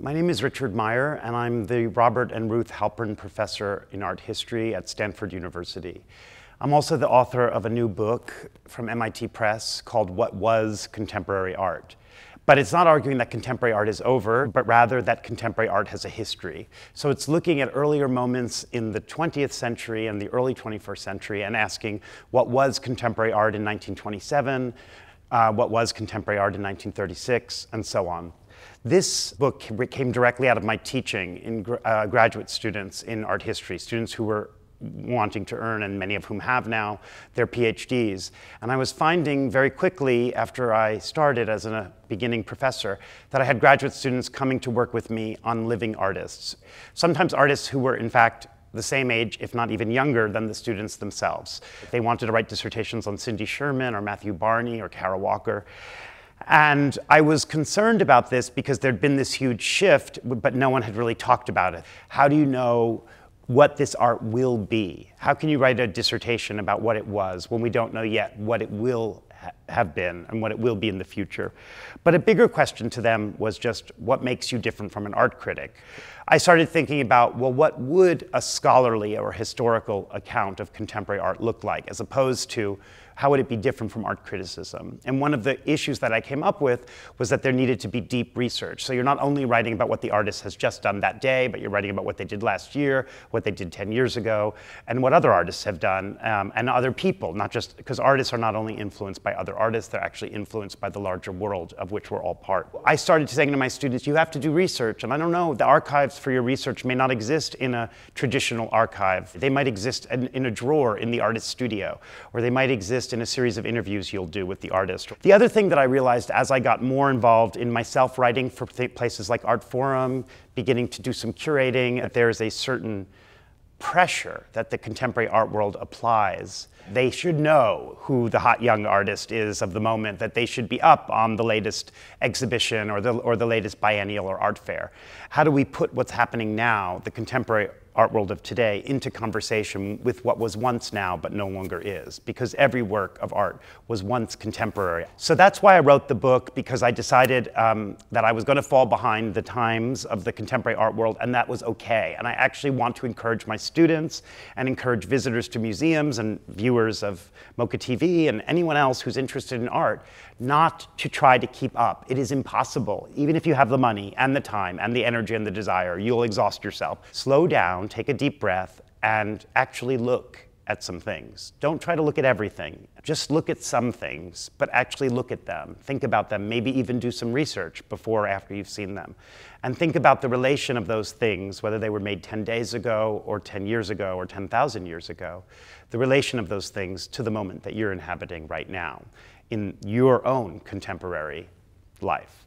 My name is Richard Meyer, and I'm the Robert and Ruth Halpern Professor in Art History at Stanford University. I'm also the author of a new book from MIT Press called What Was Contemporary Art? But it's not arguing that contemporary art is over, but rather that contemporary art has a history. So it's looking at earlier moments in the 20th century and the early 21st century and asking what was contemporary art in 1927, what was contemporary art in 1936, and so on. This book came directly out of my teaching in graduate students in art history, students who were wanting to earn, and many of whom have now, their PhDs. And I was finding very quickly, after I started as a beginning professor, that I had graduate students coming to work with me on living artists. Sometimes artists who were, in fact, the same age, if not even younger, than the students themselves. They wanted to write dissertations on Cindy Sherman or Matthew Barney or Kara Walker. And I was concerned about this because there'd been this huge shift, but no one had really talked about it. How do you know what this art will be? How can you write a dissertation about what it was when we don't know yet what it will have been and what it will be in the future? But a bigger question to them was just, what makes you different from an art critic? I started thinking about, well, what would a scholarly or historical account of contemporary art look like, as opposed to how would it be different from art criticism? And one of the issues that I came up with was that there needed to be deep research. So you're not only writing about what the artist has just done that day, but you're writing about what they did last year, what they did 10 years ago, and what other artists have done, and other people, not just, because artists are not only influenced by other artists, they're actually influenced by the larger world of which we're all part. I started saying to my students, you have to do research, and I don't know, the archives for your research may not exist in a traditional archive. They might exist in a drawer in the artist's studio, or they might exist in a series of interviews you'll do with the artist. The other thing that I realized as I got more involved in myself writing for places like Art Forum, beginning to do some curating, that there's a certain pressure that the contemporary art world applies. They should know who the hot young artist is of the moment, that they should be up on the latest exhibition or the latest biennial or art fair. How do we put what's happening now, the contemporary art world of today, into conversation with what was once now but no longer is? Because every work of art was once contemporary. So that's why I wrote the book, because I decided that I was going to fall behind the times of the contemporary art world, and that was okay. And I actually want to encourage my students and encourage visitors to museums and viewers of MOCAtv and anyone else who's interested in art not to try to keep up. It is impossible. Even if you have the money and the time and the energy and the desire, you'll exhaust yourself. Slow down, take a deep breath, and actually look at some things. Don't try to look at everything. Just look at some things, but actually look at them. Think about them, maybe even do some research before or after you've seen them. And think about the relation of those things, whether they were made 10 days ago or 10 years ago or 10,000 years ago, the relation of those things to the moment that you're inhabiting right now in your own contemporary life.